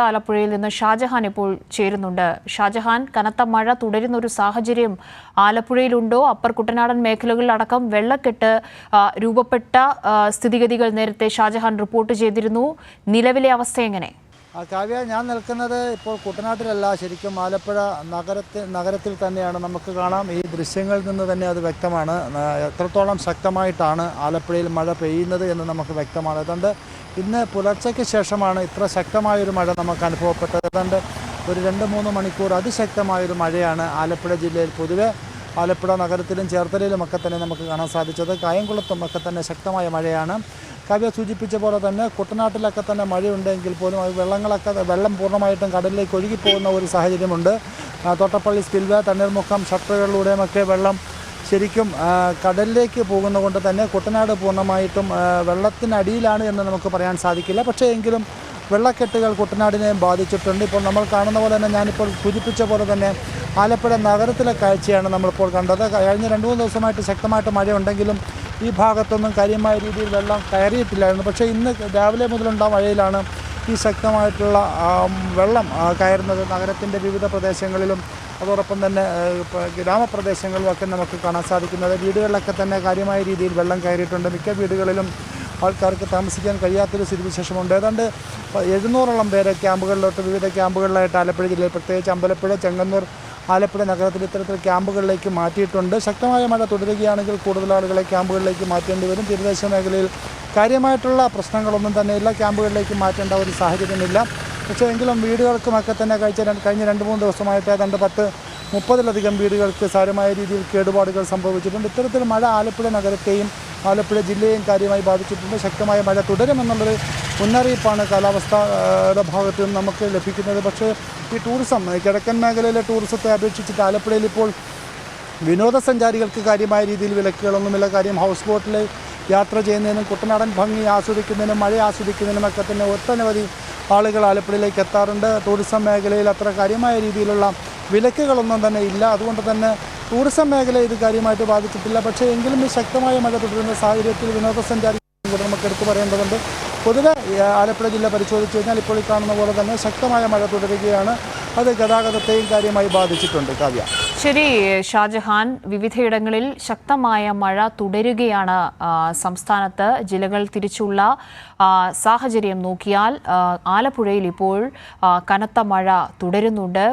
ആലപ്പുഴയിൽ നിന്ന് ഷാജഹാൻ ഇപ്പോൾ ചേരുന്നുണ്ട്. ഷാജഹാൻ, കനത്ത മഴ തുടരുന്ന ഒരു സാഹചര്യം ആലപ്പുഴയിലുണ്ടോ? അപ്പർ കുട്ടനാടൻ മേഖലകളിലടക്കം വെള്ളക്കെട്ട് രൂപപ്പെട്ട സ്ഥിതിഗതികൾ നേരത്തെ ഷാജഹാൻ റിപ്പോർട്ട് ചെയ്തിരുന്നു. നിലവിലെ അവസ്ഥ എങ്ങനെ? കാവ്യ, ഞാൻ നിൽക്കുന്നത് ഇപ്പോൾ കുട്ടനാട്ടിലല്ല, ശരിക്കും ആലപ്പുഴ നഗരത്തിൽ തന്നെയാണ്. നമുക്ക് കാണാം, ഈ ദൃശ്യങ്ങളിൽ നിന്ന് തന്നെ അത് വ്യക്തമാണ്. എത്രത്തോളം ശക്തമായിട്ടാണ് ആലപ്പുഴയിൽ മഴ പെയ്യുന്നത് എന്ന് നമുക്ക് വ്യക്തമാണ്. അതുകൊണ്ട് ഇന്ന് പുലർച്ചയ്ക്ക് ശേഷമാണ് ഇത്ര ശക്തമായൊരു മഴ നമുക്ക് അനുഭവപ്പെട്ടത്. അതുകൊണ്ട് ഒരു 2-3 മണിക്കൂർ അതിശക്തമായൊരു മഴയാണ് ആലപ്പുഴ ജില്ലയിൽ പൊതുവെ, ആലപ്പുഴ നഗരത്തിലും ചേർത്തലയിലുമൊക്കെ തന്നെ നമുക്ക് കാണാൻ സാധിച്ചത്. കായംകുളത്തും ഒക്കെ തന്നെ ശക്തമായ മഴയാണ്. കാവ്യ സൂചിപ്പിച്ച പോലെ തന്നെ കുട്ടനാട്ടിലൊക്കെ തന്നെ മഴയുണ്ടെങ്കിൽ പോലും വെള്ളം പൂർണ്ണമായിട്ടും കടലിലേക്ക് ഒഴുകിപ്പോകുന്ന ഒരു സാഹചര്യമുണ്ട്. തോട്ടപ്പള്ളി സ്പിൽവേ, തണ്ണീർമുക്കം ഷട്ടറുകളിലൂടെയുമൊക്കെ വെള്ളം ശരിക്കും കടലിലേക്ക് പോകുന്നതുകൊണ്ട് തന്നെ കുട്ടനാട് പൂർണ്ണമായിട്ടും വെള്ളത്തിനടിയിലാണ് എന്ന് നമുക്ക് പറയാൻ സാധിക്കില്ല. പക്ഷേ എങ്കിലും വെള്ളക്കെട്ടുകൾ കുട്ടനാടിനെയും ബാധിച്ചിട്ടുണ്ട്. ഇപ്പോൾ നമ്മൾ കാണുന്ന പോലെ തന്നെ, ഞാനിപ്പോൾ സൂചിപ്പിച്ച പോലെ തന്നെ ആലപ്പുഴ നഗരത്തിലെ കാഴ്ചയാണ് നമ്മളിപ്പോൾ കണ്ടത്. കഴിഞ്ഞ 2-3 ദിവസമായിട്ട് ശക്തമായിട്ട് മഴയുണ്ടെങ്കിലും ഈ ഭാഗത്തൊന്നും കാര്യമായ രീതിയിൽ വെള്ളം കയറിയിട്ടില്ലായിരുന്നു. പക്ഷേ ഇന്ന് രാവിലെ മുതലുണ്ടായ മഴയിലാണ് ഈ ശക്തമായിട്ടുള്ള വെള്ളം കയറുന്നത്. നഗരത്തിൻ്റെ വിവിധ പ്രദേശങ്ങളിലും അതോടൊപ്പം തന്നെ ഗ്രാമപ്രദേശങ്ങളിലുമൊക്കെ നമുക്ക് കാണാൻ സാധിക്കുന്നത്. വീടുകളിലൊക്കെ തന്നെ കാര്യമായ രീതിയിൽ വെള്ളം കയറിയിട്ടുണ്ട്. മിക്ക വീടുകളിലും ആൾക്കാർക്ക് താമസിക്കാൻ കഴിയാത്തൊരു സ്ഥിതിവിശേഷമുണ്ട്. ഏതാണ്ട് 700ഓളം പേരെ വിവിധ ക്യാമ്പുകളിലായിട്ട് ആലപ്പുഴ ജില്ലയിൽ, പ്രത്യേകിച്ച് അമ്പലപ്പുഴ, ചെങ്ങന്നൂർ, ആലപ്പുഴ നഗരത്തിൽ ഇത്തരത്തിൽ ക്യാമ്പുകളിലേക്ക് മാറ്റിയിട്ടുണ്ട്. ശക്തമായ മഴ തുടരുകയാണെങ്കിൽ കൂടുതൽ ആളുകളെ ക്യാമ്പുകളിലേക്ക് മാറ്റേണ്ടി വരും. തീരദേശ മേഖലയിൽ കാര്യമായിട്ടുള്ള പ്രശ്നങ്ങളൊന്നും തന്നെ ഇല്ല, ക്യാമ്പുകളിലേക്ക് മാറ്റേണ്ട ഒരു സാഹചര്യമില്ല. പക്ഷേ എങ്കിലും വീടുകൾക്കുമൊക്കെ തന്നെ കഴിഞ്ഞ 2-3 ദിവസമായിട്ട് ഏതാണ്ട് 30-ലധികം വീടുകൾക്ക് സാരമായ രീതിയിൽ കേടുപാടുകൾ സംഭവിച്ചിട്ടുണ്ട്. ഇത്തരത്തിൽ മഴ ആലപ്പുഴ നഗരത്തെയും ആലപ്പുഴ ജില്ലയെയും കാര്യമായി ബാധിച്ചിട്ടുണ്ട്. ശക്തമായ മഴ തുടരുമെന്നുള്ളൊരു മുന്നറിയിപ്പാണ് കാലാവസ്ഥയുടെ ഭാഗത്ത് നിന്ന് നമുക്ക് ലഭിക്കുന്നത്. പക്ഷേ ഈ ടൂറിസം, കിഴക്കൻ മേഖലയിലെ ടൂറിസത്തെ അപേക്ഷിച്ചിട്ട് ആലപ്പുഴയിൽ ഇപ്പോൾ വിനോദസഞ്ചാരികൾക്ക് കാര്യമായ രീതിയിൽ വിലക്കുകളൊന്നുമില്ല. കാര്യം ഹൗസ് ബോട്ടിൽ യാത്ര ചെയ്യുന്നതിനും കുട്ടനാടൻ ഭംഗി ആസ്വദിക്കുന്നതിനും മഴ ആസ്വദിക്കുന്നതിനുമൊക്കെ തന്നെ ഒട്ടനവധി ആളുകൾ ആലപ്പുഴയിലേക്ക് എത്താറുണ്ട്. ടൂറിസം മേഖലയിൽ അത്ര കാര്യമായ രീതിയിലുള്ള വിലക്കുകളൊന്നും തന്നെ ഇല്ല. അതുകൊണ്ട് തന്നെ ടൂറിസം മേഖലയെ ഇത് കാര്യമായിട്ട് ബാധിച്ചിട്ടില്ല. പക്ഷേ എങ്കിലും ഈ ശക്തമായ മഴ തുടരുന്ന സാഹചര്യത്തിൽ വിനോദസഞ്ചാരികൾ കൂടെ നമുക്ക് എടുത്തു പറയേണ്ടതുണ്ട്. പൊതുവെ ആലപ്പുഴ ജില്ല പരിശോധിച്ച് കഴിഞ്ഞാൽ ഇപ്പോൾ ഈ കാണുന്ന പോലെ തന്നെ ശക്തമായ മഴ തുടരുകയാണ്. അത് ഗതാഗതത്തെയും കാര്യമായി ബാധിച്ചിട്ടുണ്ട്. കാവ്യ, ശരി ഷാജഹാൻ, വിവിധയിടങ്ങളിൽ ശക്തമായ മഴ തുടരുകയാണ് സംസ്ഥാനത്ത്. ജില്ലകൾ തിരിച്ചുള്ള സാഹചര്യം നോക്കിയാൽ ആലപ്പുഴയിൽ ഇപ്പോൾ കനത്ത മഴ തുടരുന്നുണ്ട്.